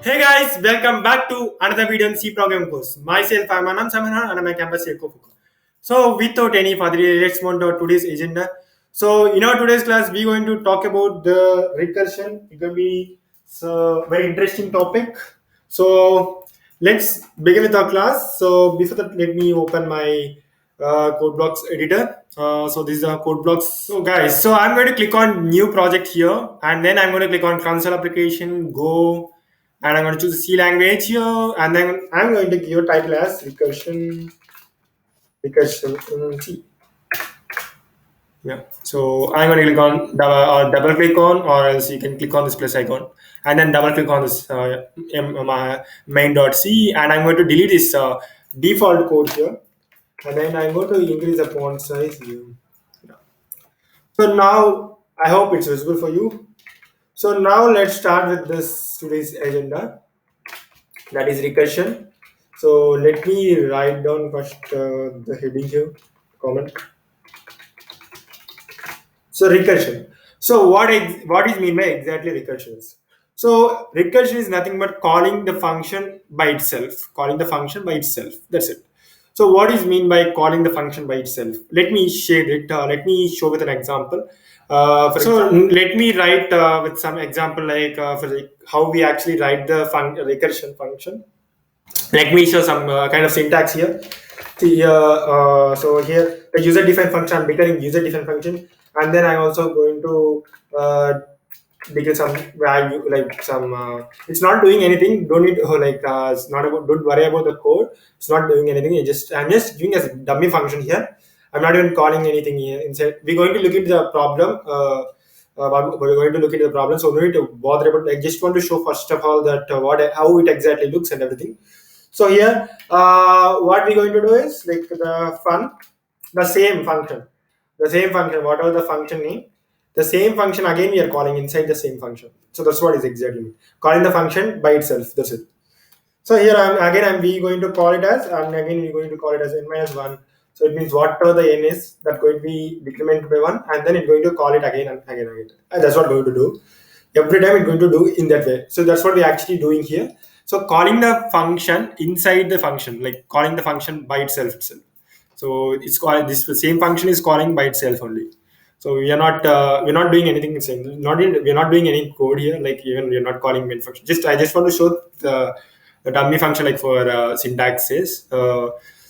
Hey guys, welcome back to another video in C program course. Myself, I'm Anam Samanan and I'm a campus Ekofuku. So, without any further delay, let's move on to today's agenda. So, in our today's class, we're going to talk about the recursion. It's going to be very interesting topic. So, let's begin with our class. So, before that, let me open my code blocks editor. So this is a code blocks. So guys, so I'm going to click on new project here, and then I'm going to click on console application, go, and I'm going to choose the C language here, and then I'm going to give a title as recursion C. Yeah. So I'm going to click on double click on, or else you can click on this plus icon, and then double click on this main.c, and I'm going to delete this default code here, and then I'm going to increase the font size here. Yeah. So now I hope it's visible for you. So now let's start with this today's agenda, that is recursion. So let me write down first the heading here, comment. So recursion. So what is mean by exactly recursions? So recursion is nothing but calling the function by itself. Calling the function by itself. That's it. So what is mean by calling the function by itself? Let me shade it. Let me show with an example. Let me write with some example like for how we actually write the recursion function. Let me show some kind of syntax here. So here the user defined function, I'm declaring user defined function, and then I'm also going to declare some value like some. It's not doing anything. Don't need it's not about. Don't worry about the code. It's not doing anything. I'm just giving as a dummy function here. I'm not even calling anything here inside. We're going to look into the problem. We're going to look into the problem, so no need to bother about. I just want to show first of all that how it exactly looks and everything. So here, what we're going to do is like the same function, whatever the function name, the same function again we are calling inside the same function. So that's what is exactly mean. Calling the function by itself. That's it. So here I'm we going to call it as, and again we're going to call it as n minus one. So it means whatever the n is, that going to be decremented by one, and then it's going to call it again and again. And that's what we're going to do. Every time it's going to do in that way. So that's what we're actually doing here. So calling the function inside the function, like calling the function by itself. So it's called this same function is calling by itself only. So we're not doing anything inside. We're not doing any code here. Like even we're not calling main function. I just want to show the dummy function like for syntaxes.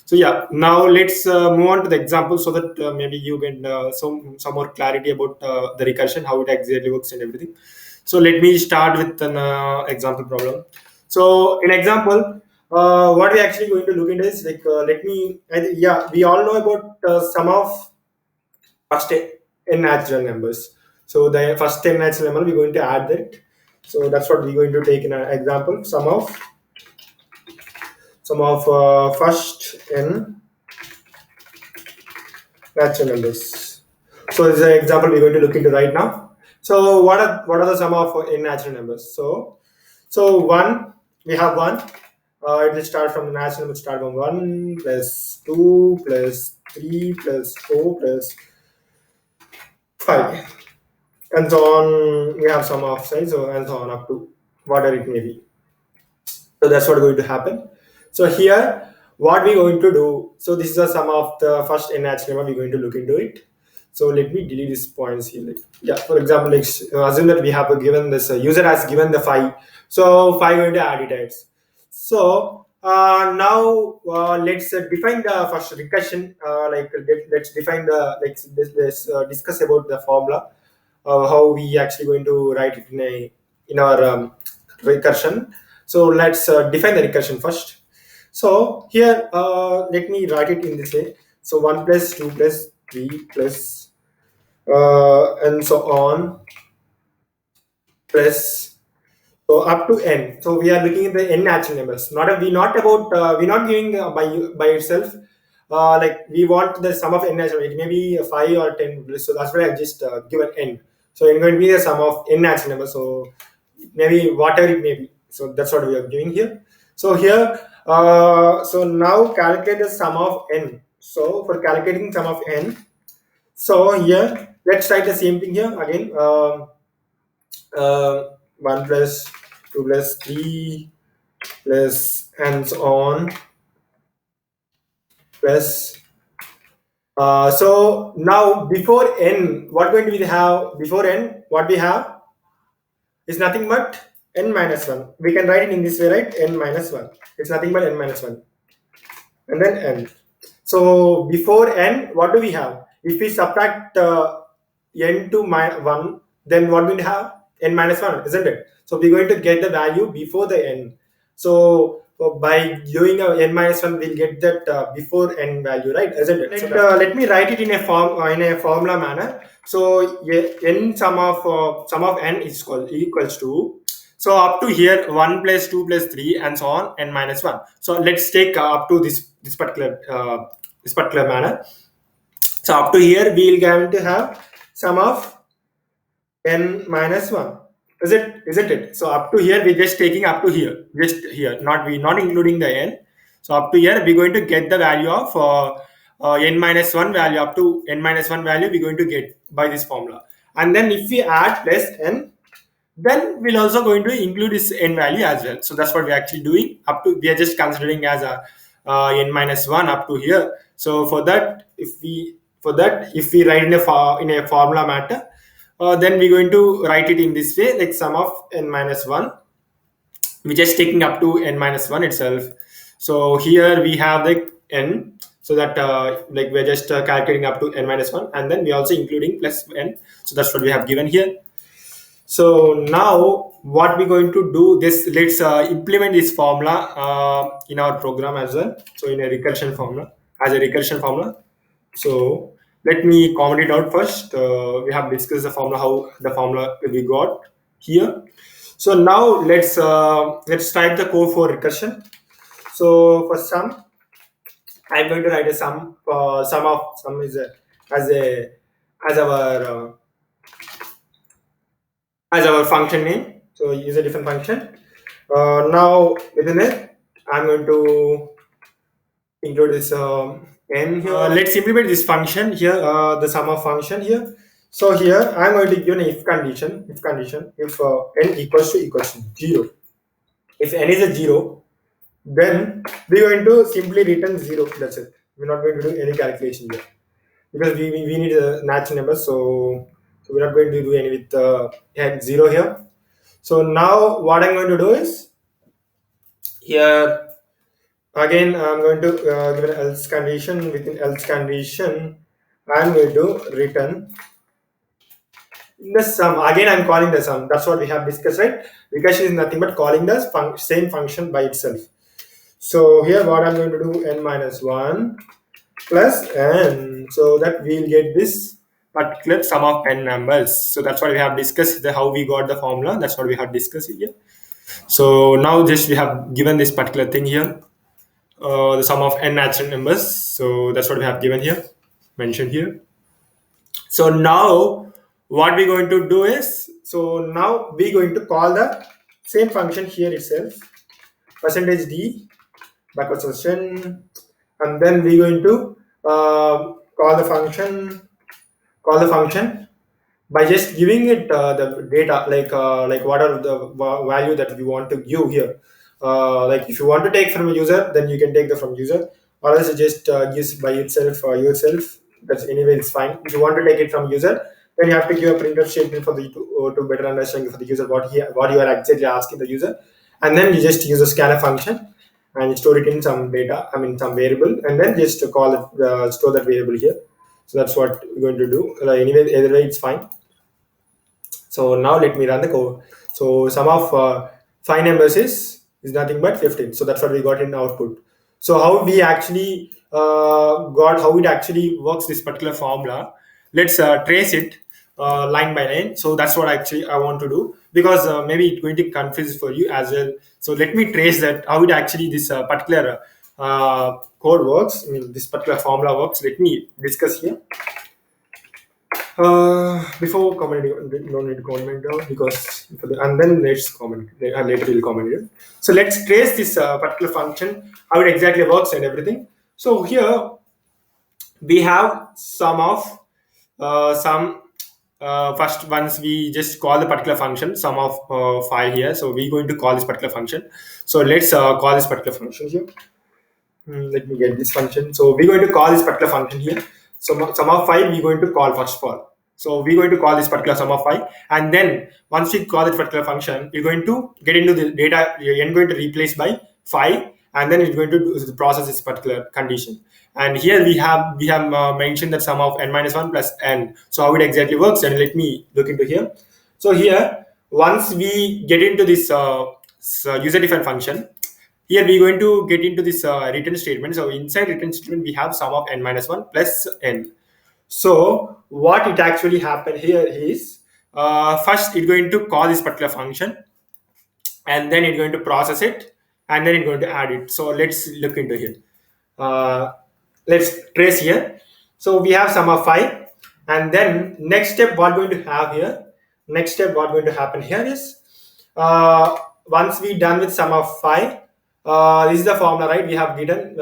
So yeah, now let's move on to the example so that maybe you get some more clarity about the recursion, how it exactly works and everything. So let me start with an example problem. So in example, what we're actually going to look into is like we all know about sum of first n natural numbers. So the first 10 natural number we're going to add that. So that's what we're going to take in an example. Sum of first n natural numbers. So this is an example we're going to look into right now. So what are the sum of n natural numbers? So one, we have one. It will start from the natural number, start from 1 plus 2 plus 3 plus 4 plus 5, and so on. We have sum of size, so and so on up to whatever it may be. So that's what is going to happen. So here, what we're going to do. So this is the sum of the first n natural number. We're going to look into it. So let me delete these points here. For example, assume that we have given this user has given the 5. So 5 going to add it as. So now let's define the first recursion. Let's define the let's discuss about the formula. How we actually going to write it in our recursion. So let's define the recursion first. So here, let me write it in this way. So 1 plus 2 plus 3 plus and so on plus so up to n. So we are looking at the n natural numbers. We're not giving by itself. Like we want the sum of n natural. It may be 5 or 10. So that's why I just given n. So it's going to be the sum of n natural numbers. So maybe whatever it may be. So that's what we are giving here. So here, so now calculate the sum of n. So for calculating sum of n, so here let's try the same thing here again. 1 plus 2 plus 3 plus and so on plus so now before n, what going to we have before n? What we have is nothing but n minus 1. We can write it in this way, right? N minus 1. It's nothing but n minus 1. And then n. So before n, what do we have? If we subtract n to 1, then what do we have? N minus 1, isn't it? So we're going to get the value before the n. So by doing a n minus 1, we'll get that before n value, right? Isn't it? Let me write it in a formula manner. So n sum of n is equals to, so up to here 1 plus 2 plus 3 and so on n minus 1. So let's take up to this particular manner. So up to here we will going to have sum of n minus 1. Isn't it? So up to here we're just taking up to here, just here, not including the n. So up to here we're going to get the value of n minus 1 value. Up to n minus 1 value we're going to get by this formula. And then if we add plus n, then we're also going to include this n value as well. So that's what we're actually doing. Up to, we are just considering as a n minus 1 up to here. So for that, if we write in a formula matter, then we're going to write it in this way, like sum of n minus 1. We're just taking up to n minus 1 itself. So here we have the n, so that like we're just calculating up to n minus 1, and then we're also including plus n. So that's what we have given here. So now what we're going to do, this, let's implement this formula in our program as well. So in a recursion formula, as a recursion formula. So let me comment it out first. We have discussed the formula, how the formula we got here. So now let's type the code for recursion. So for sum, I'm going to write a sum. Sum is as our function name. So use a different function. Now within it, I'm going to include this n here. Let's implement this function here, the sum of function here. So here I'm going to give an if condition. If n equals to 0. If n is a 0, then we're going to simply return 0. That's it. We're not going to do any calculation here, because we need a natural number. So we're not going to do any with 0 here. So now what I'm going to do is, here again I'm going to give an else condition. Within else condition, I'm going to return the sum. Again I'm calling the sum. That's what we have discussed, right? Recursion is nothing but calling the same function by itself. So here what I'm going to do, n minus 1 plus n, so that we'll get this particular sum of n numbers. So that's what we have discussed, how we got the formula. That's what we have discussed here. So now just we have given this particular thing here, the sum of n natural numbers. So that's what we have given here, mentioned here. So now what we're going to do is, so now we're going to call the same function here itself, percentage d backward subtraction, and then we're going to call the function by just giving it the data, like what are the value that we want to give here. Like if you want to take from a user, then you can take the from user, or else it just gives by itself yourself. That's anyway, it's fine. If you want to take it from user, then you have to give a printf statement for the to better understand for the user what you are actually asking the user, and then you just use a scanf function and store it in some data, some variable, and then just to call it, store that variable here. So that's what we're going to do. Anyway, either way, it's fine. So now let me run the code. So sum of 5 numbers is nothing but 15. So that's what we got in output. So how we actually how it actually works, this particular formula. Let's trace it line by line. So that's what actually I want to do, because maybe it's going to confuse for you as well. So let me trace that, how it actually this particular code works. This particular formula works. Let me discuss here. Before commenting, no need to comment down, because and then let's comment later. We'll comment it. So let's trace this particular function, how it exactly works and everything. So here we have sum of First, once we just call the particular function sum of 5 here, so we're going to call this particular function. So let's call this particular function here. Let me get this function. So we're going to call this particular function here. So sum of 5 we're going to call first of all. So we're going to call this particular sum of 5, and then once we call this particular function, we're going to get into the data. You're going to replace by 5, and then it's going to process this particular condition. And here we have mentioned that sum of n minus 1 plus n. So how it exactly works, and let me look into here. So here, once we get into this user defined function, here we're going to get into this return statement. So inside return statement, we have sum of n minus 1 plus n. So what it actually happened here is, first it's going to call this particular function, and then it's going to process it, and then it's going to add it. So let's look into here. Uh, let's trace here. So we have sum of 5, and then next step what going to have here, next step what going to happen here is, once we done with sum of 5, this is the formula, right? We have given,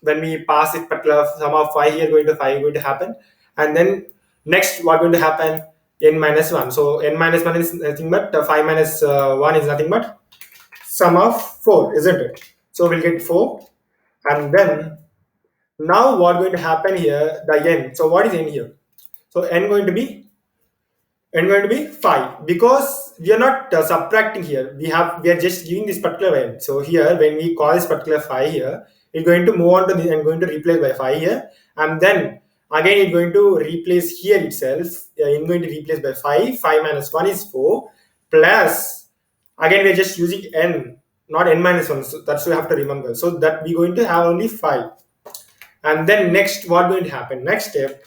when we pass this particular sum of 5 here, going to 5 going to happen, and then next what going to happen, n minus 1. So n minus 1 is nothing but 5 minus 1 is nothing but sum of 4, isn't it? So we'll get 4, and then now what going to happen here, the n. So what is n here? So n going to be 5, because we are not subtracting here. We are just giving this particular n. So here when we call this particular 5 here, it's going to move on to the and going to replace by 5 here, and then again it's going to replace here itself. It's going to replace by 5. 5 minus 1 is 4, plus again we're just using n, not n minus 1. So that's what you have to remember. So that we're going to have only 5. And then next what going to happen, next step,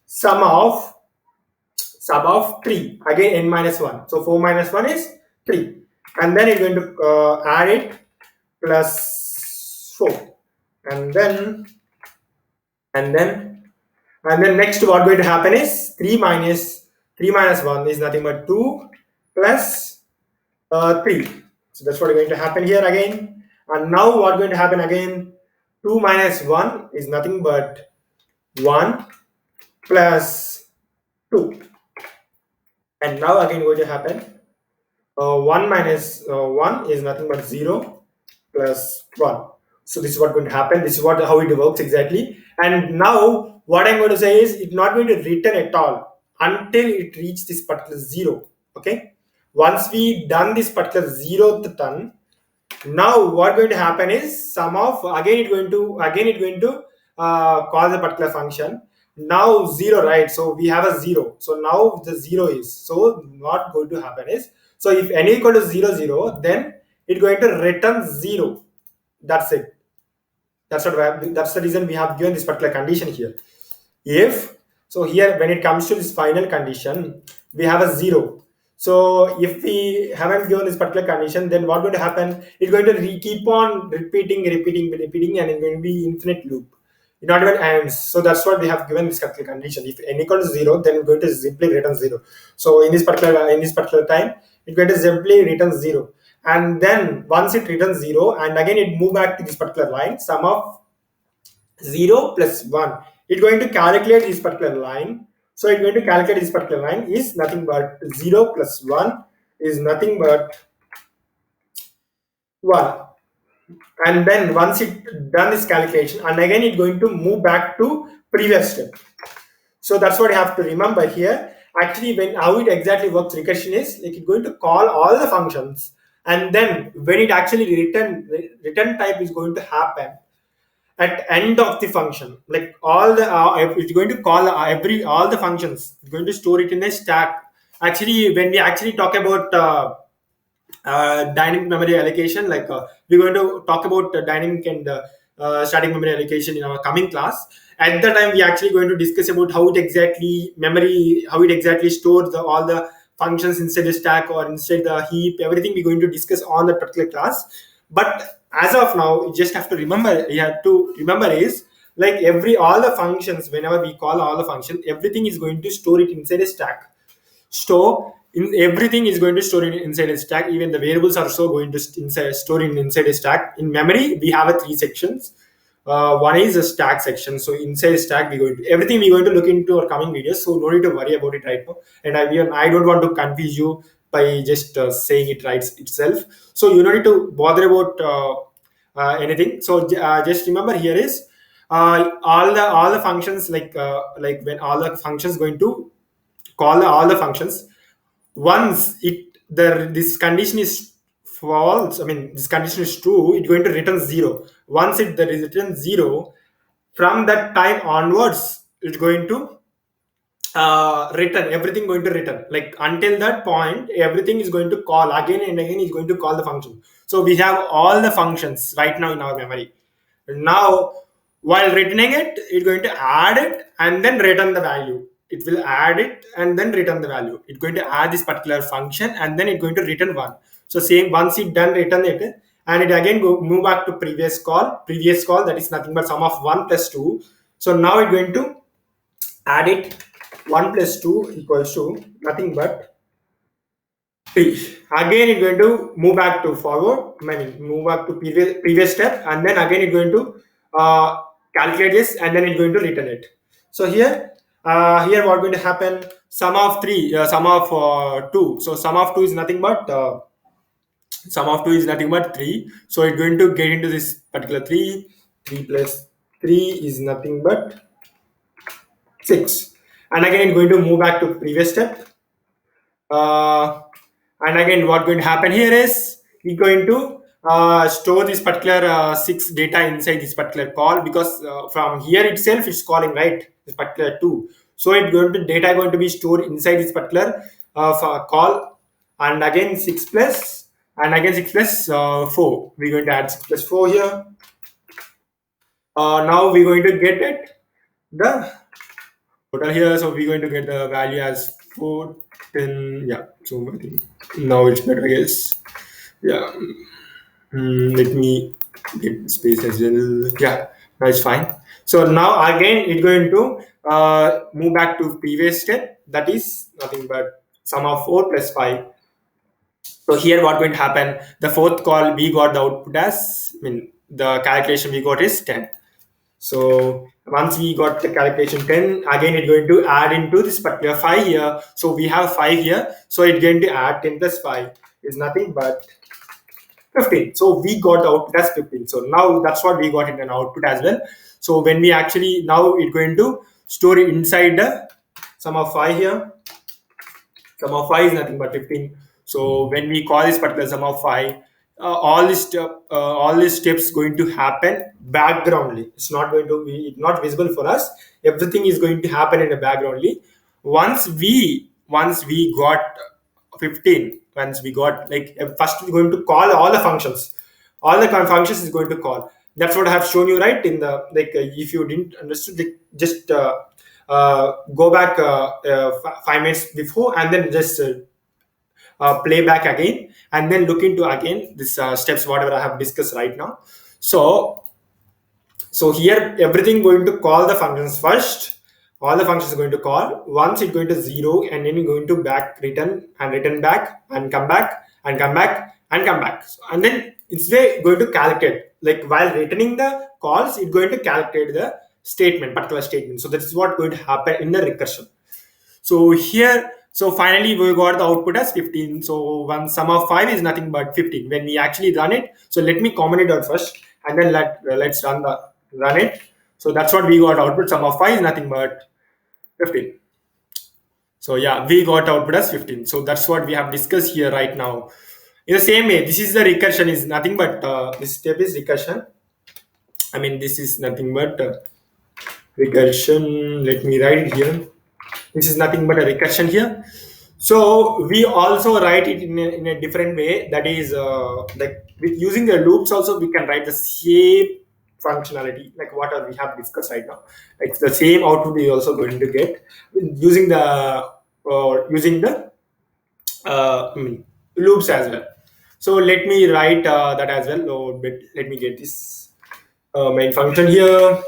sum of 3, again n minus 1. So 4 minus 1 is 3, and then it's going to add it plus 4, and then next what going to happen is 3 minus 1 is nothing but 2 plus 3. So that's what is going to happen here again. And now what going to happen again, 2 minus 1 is nothing but 1 plus 2, and now again going to happen, 1 minus 1 is nothing but 0 plus 1. So this is what going to happen. This is what how it works exactly. And now what I'm going to say is, it's not going to return at all until it reaches this particular 0. Okay, once we done this particular 0th turn, now what going to happen is sum of, again it's going to call the particular function. Now 0, right? So we have a 0. So now the 0 is, so what going to happen is, so if n equal to 0 0, then it's going to return 0. That's it. That's that's the reason we have given this particular condition here. If so, here when it comes to this final condition, we have a 0. So if we haven't given this particular condition, then what going to happen? It's going to keep on repeating, and it's going to be infinite loop. It not even ends. So that's what we have given this particular condition. If n equal to 0, then it's going to simply return 0. So in this particular time, it's going to simply return 0. And then once it returns 0, and again it move back to this particular line, sum of 0 plus 1. It's going to calculate this particular line. So it's going to calculate this particular line is nothing but 0 plus 1 is nothing but 1. And then once it done this calculation, and again it's going to move back to previous step. So that's what you have to remember here. Actually, when how it exactly works, recursion is like it's going to call all the functions, and then when it actually return type is going to happen at end of the function, like all the it's going to call all the functions, it's going to store it in a stack. Actually, when we actually talk about dynamic memory allocation, like we're going to talk about dynamic and static memory allocation in our coming class. At the time we actually going to discuss about how it exactly stores all the functions inside the stack or inside the heap. Everything we're going to discuss on that particular class. But as of now, you have to remember is, like all the functions, whenever we call all the functions, everything is going to store it inside a stack. Everything is going to store inside a stack. Even the variables are so going to store inside a stack. In memory we have 3 sections. One is a stack section. So inside stack, we going to everything we're going to look into our coming videos. So no need to worry about it right now. And I don't want to confuse you by just saying it right itself. So you don't need to bother about anything. So just remember here is all the functions like when all the functions going to call all the functions. Once this condition is false, I mean this condition is true, it's going to return zero. Once it there is return zero, from that time onwards, it's going to return everything going to return, like until that point everything is going to call again and again, is going to call the function. So we have all the functions right now in our memory. Now while returning it, it's going to add it and then return the value. It will add it and then return the value. It's going to add this particular function and then it's going to return one. So same, once it done return it, and it again move back to previous call, that is nothing but sum of 1 plus 2. So now it's going to add it. 1 plus 2 equals to nothing but 3. Again it's going to move back to forward, I mean move back to previous step, and then again it's going to calculate this and then it's going to return it. So here what going to happen, sum of 3, sum of 2. So sum of 2 is nothing but 3. So it's going to get into this particular 3. 3 plus 3 is nothing but 6. And again going to move back to previous step. And again what going to happen here is we're going to store this particular 6 data inside this particular call, because from here itself it's calling right this particular 2. So it's going to data going to be stored inside this particular call. And again 6 plus, and again 6 plus 4, we're going to add 6 plus 4 here. Now we're going to get it the total here. So we're going to get the value as 4, 10. Yeah, so I think now it's better, I guess. Yeah. Let me get space as well. Yeah, that's fine. So now again it's going to move back to previous step, that is nothing but sum of 4 plus 5. So here what going to happen, the fourth call we got the output as, I mean the calculation we got is 10. So once we got the calculation 10, again it's going to add into this particular 5 here. So we have 5 here. So it's going to add 10 plus 5 is nothing but 15. So we got the output as 15. So now that's what we got in an output as well. So when we actually, now it's going to store it inside the sum of 5 here. Sum of 5 is nothing but 15. So when we call this particular sum of 5, all these steps going to happen backgroundly. It's not going to be not visible for us. Everything is going to happen in the backgroundly. Once we got 15, once we got, like, first we're going to call all the functions. All the functions is going to call. That's what I have shown you, right? In the, like, if you didn't understand, like, just go back 5 minutes before and then just play back again and then look into again this steps whatever I have discussed right now. So here everything going to call the functions first. All the functions are going to call. Once it's going to 0, and then you're going to back return and return back and come back and come back and come back. And then it's going to calculate, like while returning the calls, it's going to calculate the particular statement. So that's what going to happen in the recursion. So here, so finally we got the output as 15. So one sum of 5 is nothing but 15 when we actually run it. So let me comment it out first and then let's run it. So that's what we got output. Sum of 5 is nothing but 15. So yeah, we got output as 15. So that's what we have discussed here right now. In the same way, this is the recursion, is nothing but this step is recursion. I mean, this is nothing but recursion. Let me write it here. This is nothing but a recursion here. So we also write it in a different way. That is like with using the loops also we can write the same functionality like what we have discussed right now. It's the same output we also going to get using the loops as well. So let me write that as well. So, let me get this main function here.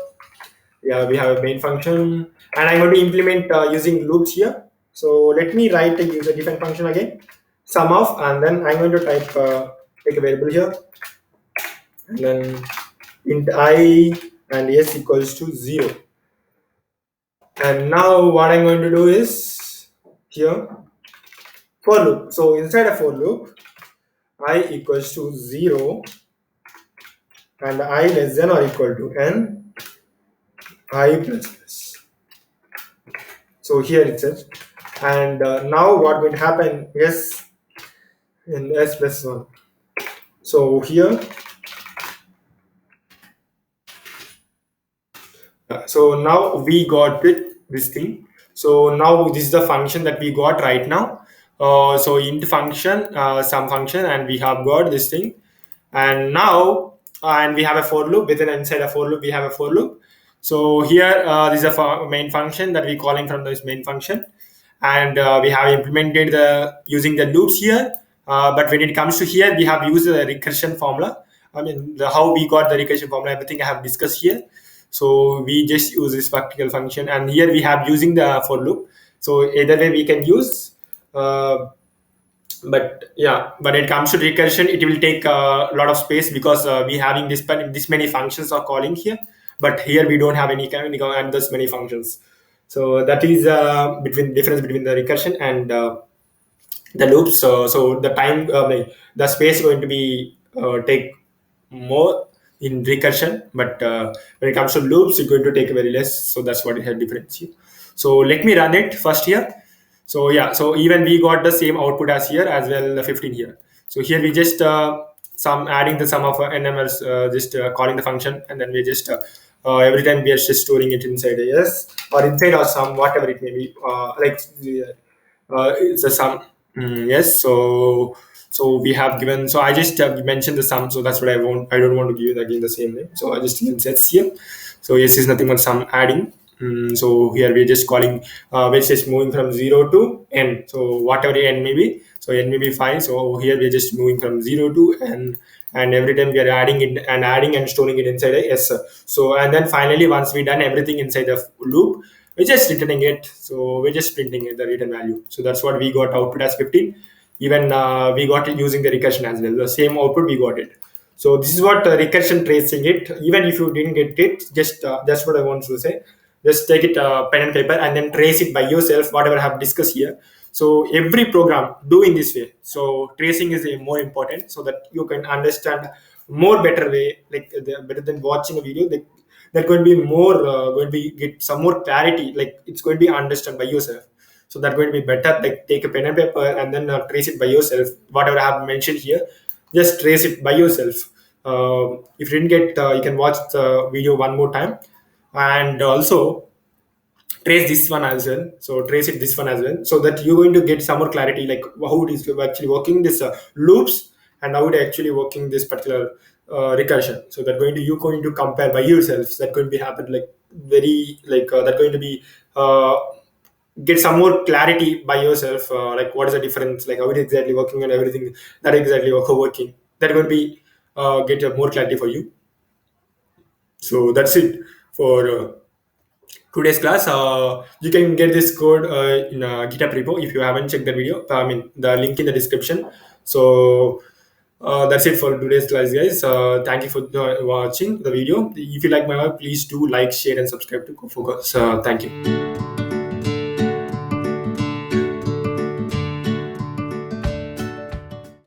Yeah, we have a main function, and I'm going to implement using loops here. So let me write a user defined function again, sum of, and then I'm going to type take a variable here, and then int I, and s equals to 0. And now what I'm going to do is here for loop. So inside a for loop, I equals to 0 and I less than or equal to n I plus plus. So here it says, and now what will happen is in s plus 1. So here, so now we got this thing. So now this is the function that we got right now. So int function, some function, and we have got this thing. And now, and we have a for loop. Within inside a for loop, we have a for loop. So here, this is a main function that we calling from this main function, and we have implemented the using the loops here. But when it comes to here, we have used the recursion formula. I mean, how we got the recursion formula, everything I have discussed here. So we just use this particular function, and here we have using the for loop. So either way we can use. But yeah, when it comes to recursion, it will take a lot of space because we having this many functions are calling here. But here we don't have any kind of and this many functions. So that is between difference between the recursion and the loops. So the time the space going to be take more in recursion, but when it comes to loops it's going to take very less. So that's what it had difference here. So let me run it first here. So yeah, so even we got the same output as here as well, the 15 here. So here we just some adding the sum of nmls, just calling the function, and then we just every time we are just storing it inside a yes or inside or some whatever it may be, like it's a sum. Yes. So we have given. So I just mentioned the sum. So that's what I want. I don't want to give it again the same name. So I just even said here. So yes is nothing but sum adding. So here we're just calling, which is moving from 0 to n. So whatever n may be. So n may be 5. So here we're just moving from 0 to n. And every time we are adding and storing it inside a s. So and then finally once we done everything inside the loop, we're just returning it. So we're just printing it, the return value. So that's what we got output as 15. Even we got it using the recursion as well. The same output we got it. So this is what recursion tracing it. Even if you didn't get it, just that's what I want to say. Just take it pen and paper and then trace it by yourself. Whatever I have discussed here. So every program do in this way. So tracing is a more important so that you can understand more better way, like better than watching a video. Like, that going to be more going to be get some more clarity, like it's going to be understood by yourself. So that's going to be better, like take a pen and paper and then trace it by yourself. Whatever I have mentioned here, just trace it by yourself. If you didn't get, you can watch the video one more time, and also trace this one as well. So trace it this one as well, so that you're going to get some more clarity, like how it is actually working this loops, and how it actually working this particular recursion. So that going to you going to compare by yourself. So that going to be happen like very like that going to be get some more clarity by yourself, like what is the difference, like how it exactly working and everything that exactly working. That going to be get more clarity for you. So that's it for today's class. You can get this code in GitHub repo if you haven't checked the video. I mean, the link in the description. So that's it for today's class, guys. Thank you for watching the video. If you like my work, please do like, share, and subscribe to Go Focus. Thank you.